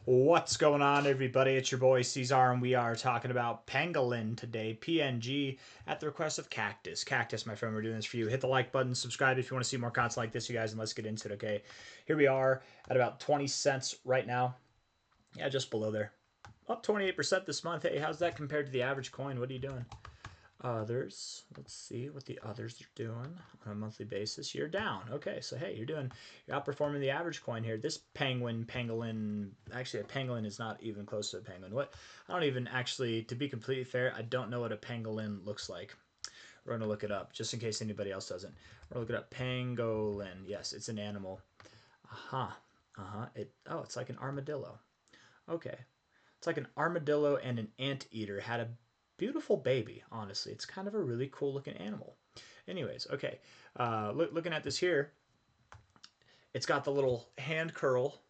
What's going on, everybody? It's your boy C-Zar, and we are talking about Pangolin today, PNG, at the request of Cactus. Cactus, my friend, we're doing this for you. Hit the like button, subscribe if you want to see more content like this, you guys, and let's get into it, okay? Here we are at about 20 cents right now. Yeah, just below there. Up 28% this month. Hey, how's that compared to the average coin? What are you doing? Others, let's see what the others are doing on a monthly basis. You're down. Okay, so hey, you're outperforming the average coin here. This pangolin, actually a pangolin is not even close to a penguin. What? I don't even actually, to be completely fair, I don't know what a pangolin looks like. We're gonna look it up just in case anybody else doesn't. We're gonna look it up. Pangolin. Yes, it's an animal. It's like an armadillo. Okay, it's like an armadillo and an anteater had a beautiful baby, honestly. It's kind of a really cool looking animal. Anyways, okay. Looking at this here, it's got the little hand curl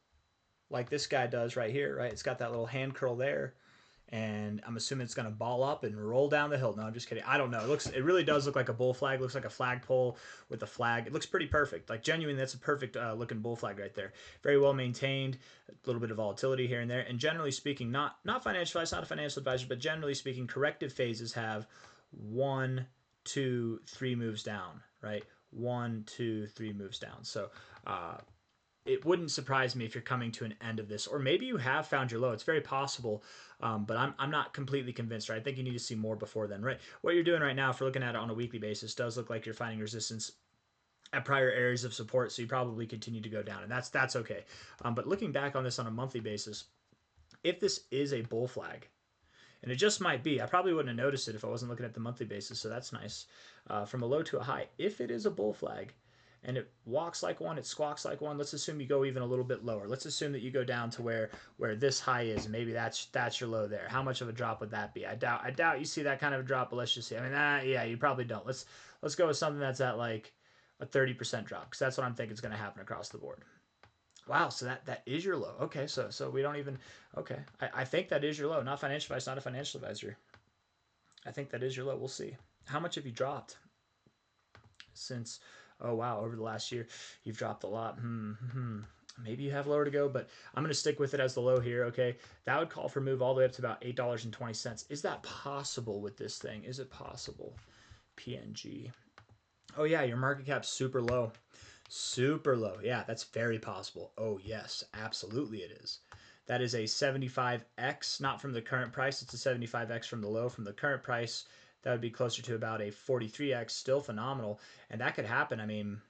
like this guy does right here, right? It's got that little hand curl there. And I'm assuming it's going to ball up and roll down the hill. No, I'm just kidding. I don't know. It really does look like a bull flag. It looks like a flagpole with a flag. It looks pretty perfect. Like genuinely, that's a perfect looking bull flag right there. Very well maintained. A little bit of volatility here and there. And generally speaking, not financial advice, not a financial advisor, but generally speaking, corrective phases have 1, 2, 3 moves down, right? 1, 2, 3 moves down. So it wouldn't surprise me if you're coming to an end of this, or maybe you have found your low. It's very possible, but I'm not completely convinced. Right? I think you need to see more before then. Right? What you're doing right now, if we're looking at it on a weekly basis, does look like you're finding resistance at prior areas of support, so you probably continue to go down, and that's okay. But looking back on this on a monthly basis, if this is a bull flag, and it just might be, I probably wouldn't have noticed it if I wasn't looking at the monthly basis, so that's nice. From a low to a high, if it is a bull flag, and it walks like one, it squawks like one. Let's assume you go even a little bit lower. Let's assume that you go down to where this high is, and maybe that's your low there. How much of a drop would that be? I doubt you see that kind of a drop, but let's just see. I mean, yeah, you probably don't. Let's go with something that's at like a 30% drop, because that's what I'm thinking is going to happen across the board. Wow, so that is your low. Okay, so we don't even. Okay, I think that is your low. Not financial advice, not a financial advisor. I think that is your low. We'll see. How much have you dropped since? Oh wow, over the last year, you've dropped a lot. Maybe you have lower to go, but I'm going to stick with it as the low here. Okay, that would call for move all the way up to about $8.20. Is that possible with this thing? Is it possible? PNG. Oh yeah, your market cap's super low. Super low. Yeah, that's very possible. Oh, yes, absolutely it is. That is a 75x, not from the current price. It's a 75x from the low. From the current price, that would be closer to about a 43x. Still phenomenal. And that could happen. I mean,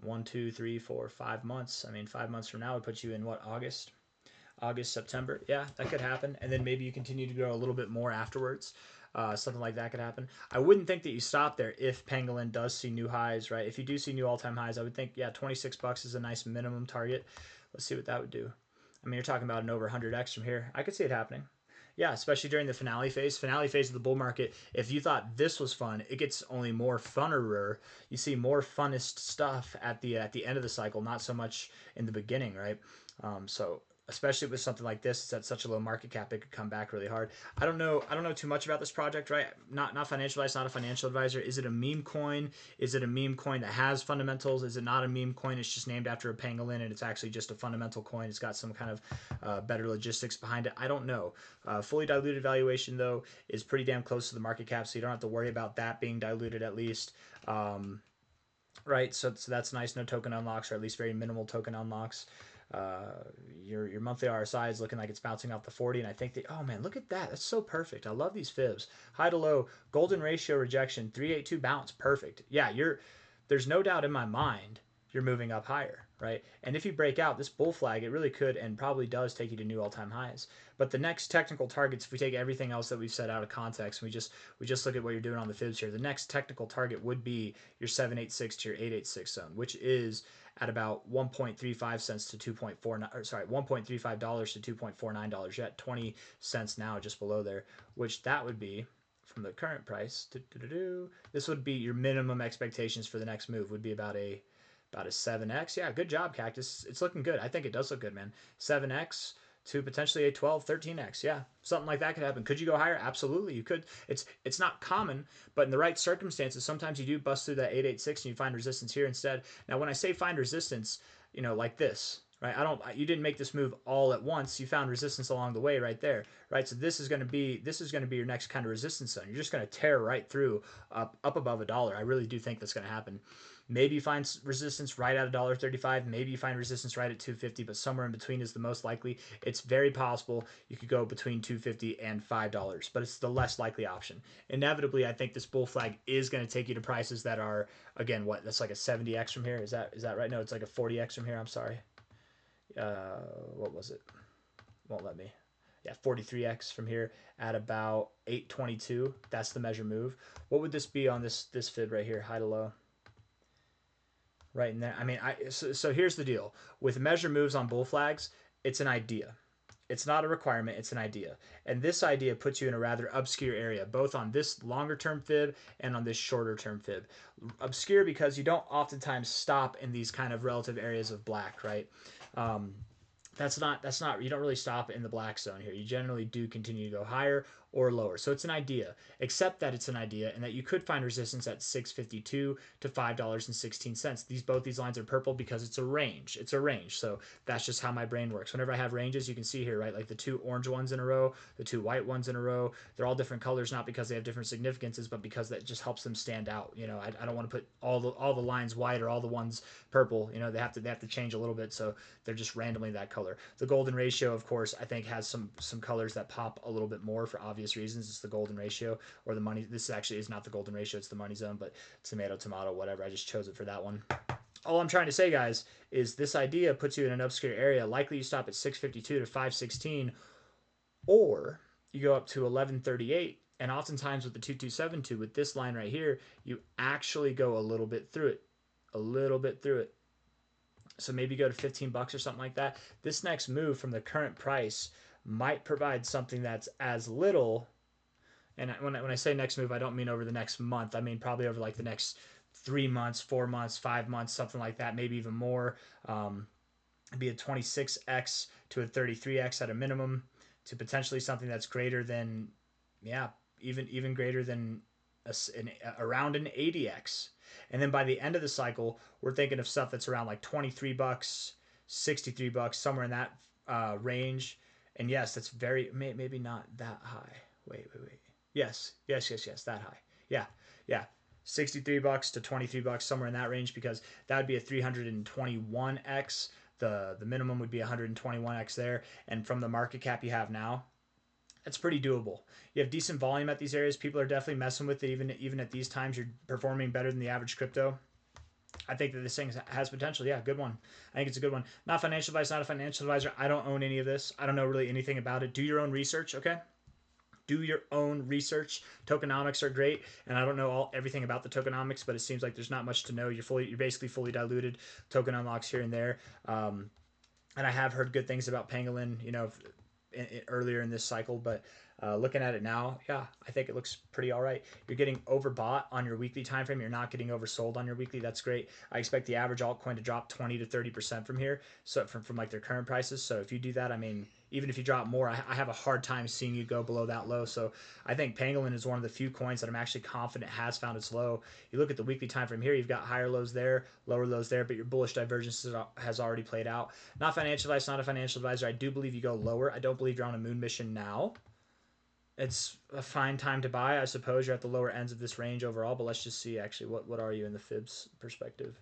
1, 2, 3, 4, 5 months. I mean, 5 months from now would put you in what, August? August, September. Yeah, that could happen. And then maybe you continue to grow a little bit more afterwards. Something like that could happen. I wouldn't think that you stop there if Pangolin does see new highs, right? If you do see new all-time highs, I would think, yeah, $26 is a nice minimum target. Let's see what that would do. I mean, you're talking about an over 100x from here. I could see it happening. Yeah, especially during the finale phase. Finale phase of the bull market. If you thought this was fun, it gets only more funner. You see more funnest stuff at the end of the cycle, not so much in the beginning, right? So especially with something like this, it's at such a low market cap, it could come back really hard. I don't know too much about this project, right? Not financial advice, not a financial advisor. Is it a meme coin? Is it a meme coin that has fundamentals? Is it not a meme coin? It's just named after a pangolin, and it's actually just a fundamental coin. It's got some kind of better logistics behind it. I don't know. Fully diluted valuation, though, is pretty damn close to the market cap, so you don't have to worry about that being diluted at least. Right, so that's nice. No token unlocks, or at least very minimal token unlocks. Your monthly RSI is looking like it's bouncing off the 40, and I think oh man, look at that. That's so perfect. I love these fibs. High to low, golden ratio rejection, 382 bounce, perfect. Yeah, there's no doubt in my mind you're moving up higher, right? And if you break out this bull flag, it really could and probably does take you to new all-time highs. But the next technical targets, if we take everything else that we've set out of context, and we just look at what you're doing on the fibs here, the next technical target would be your 786 to your 886 zone, which is at about 1.35 cents to 2.49, or sorry, $1.35 to $2.49. You're at 20 cents now, just below there, which that would be from the current price. This would be your minimum expectations for the next move would be about a 7x. Yeah, good job, Cactus. It's looking good. I think it does look good, man. 7x to potentially a 12, 13x. Yeah, something like that could happen. Could you go higher? Absolutely, you could. It's not common, but in the right circumstances, sometimes you do bust through that 886 and you find resistance here instead. Now, when I say find resistance, like this, right? You didn't make this move all at once. You found resistance along the way right there, right? So this is going to be your next kind of resistance zone. You're just going to tear right through up above $1. I really do think that's going to happen. Maybe you find resistance right at $1.35. Maybe you find resistance right at 250, but somewhere in between is the most likely. It's very possible you could go between 250 and $5, but it's the less likely option. Inevitably, I think this bull flag is going to take you to prices that are, again, what, that's like a 70x from here. Is that right? No, it's like a 40x from here. I'm sorry. What was it? Won't let me. Yeah, 43x from here at about 822. That's the measure move. What would this be on this fib right here, high to low? Right in there. I mean, so here's the deal with measure moves on bull flags. It's an idea. It's not a requirement. It's an idea, and this idea puts you in a rather obscure area, both on this longer term fib and on this shorter term fib. Obscure because you don't oftentimes stop in these kind of relative areas of black, right? Um, that's not you don't really stop in the black zone here. You generally do continue to go higher or lower. So it's an idea, except that it's an idea and that you could find resistance at 652 to $5.16. Both these lines are purple because it's a range. It's a range. So that's just how my brain works. Whenever I have ranges, you can see here, right? Like the two orange ones in a row, the two white ones in a row, they're all different colors, not because they have different significances, but because that just helps them stand out. You know, I don't want to put all the lines white or all the ones purple. You know, they have to change a little bit, so they're just randomly that color. The golden ratio, of course, I think has some colors that pop a little bit more for obvious reasons. It's the golden ratio or the money. This actually is not the golden ratio. It's the money zone, but tomato, whatever. I just chose it for that one. All I'm trying to say, guys, is this idea puts you in an obscure area. Likely you stop at 652 to 516, or you go up to 1138. And oftentimes with the 2272, with this line right here, you actually go a little bit through it. A little bit through it. So maybe go to 15 bucks or something like that. This next move from the current price might provide something that's as little. And when I say next move, I don't mean over the next month. I mean probably over like the next 3 months, 4 months, 5 months, something like that, maybe even more. Be a 26x to a 33x at a minimum, to potentially something that's greater than, yeah, even greater than around an 80x. And then by the end of the cycle, we're thinking of stuff that's around like 23 bucks, 63 bucks, somewhere in that range. And yes, that's maybe not that high. Wait. Yes, that high. Yeah. 63 bucks to 23 bucks, somewhere in that range, because that would be a 321x. The minimum would be 121x there. And from the market cap you have now, that's pretty doable. You have decent volume at these areas. People are definitely messing with it. Even at these times, you're performing better than the average crypto. I think that this thing has potential. Yeah, good one. I think it's a good one. Not financial advice, not a financial advisor. I don't own any of this. I don't know really anything about it. Do your own research, okay? Do your own research. Tokenomics are great, and I don't know everything about the tokenomics, but it seems like there's not much to know. You're basically fully diluted. Token unlocks here and there, and I have heard good things about Pangolin, you know, earlier in this cycle, but looking at it now, yeah, I think it looks pretty all right. You're getting overbought on your weekly time frame. You're not getting oversold on your weekly. That's great. I expect the average altcoin to drop 20 to 30% from here, so from like their current prices. So if you do that, I mean, even if you drop more, I have a hard time seeing you go below that low. So I think Pangolin is one of the few coins that I'm actually confident has found its low. You look at the weekly time frame here, you've got higher lows there, lower lows there, but your bullish divergence has already played out. Not financial advice, not a financial advisor. I do believe you go lower. I don't believe you're on a moon mission now. It's a fine time to buy. I suppose you're at the lower ends of this range overall, but let's just see actually what are you in the fibs perspective.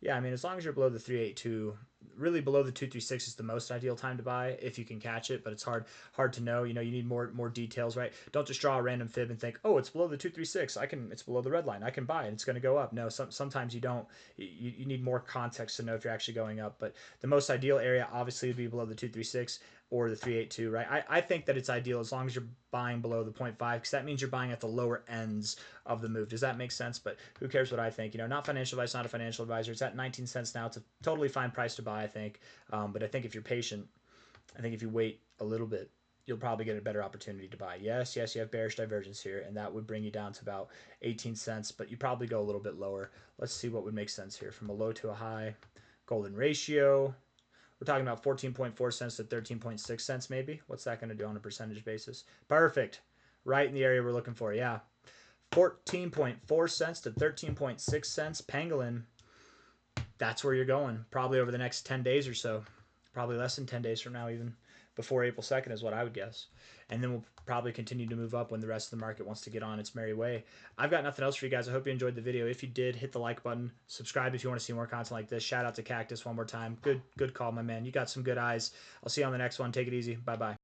Yeah, I mean, as long as you're below the 382, really below the 236 is the most ideal time to buy if you can catch it, but it's hard to know. You know, you need more details, right? Don't just draw a random fib and think, oh, it's below the 236. It's below the red line. I can buy it. It's going to go up. No, sometimes you don't. You need more context to know if you're actually going up. But the most ideal area obviously would be below the 236 or the 382, right? I think that it's ideal as long as you're buying below the 0.5, because that means you're buying at the lower ends of the move. Does that make sense? But who cares what I think? You know, not financial advice, not a financial advisor. It's at 19 cents now. It's a totally fine price to buy, I think. But I think if you're patient, I think if you wait a little bit, you'll probably get a better opportunity to buy. Yes, you have bearish divergence here, and that would bring you down to about 18 cents, but you probably go a little bit lower. Let's see what would make sense here. From a low to a high, golden ratio. We're talking about 14.4 cents to 13.6 cents maybe. What's that going to do on a percentage basis? Perfect. Right in the area we're looking for, yeah. 14.4 cents to 13.6 cents. Pangolin, that's where you're going, probably over the next 10 days or so. probably less than 10 days from now, even before April 2nd is what I would guess. And then we'll probably continue to move up when the rest of the market wants to get on its merry way. I've got nothing else for you guys. I hope you enjoyed the video. If you did, hit the like button. Subscribe if you want to see more content like this. Shout out to Cactus one more time. Good call, my man. You got some good eyes. I'll see you on the next one. Take it easy. Bye-bye.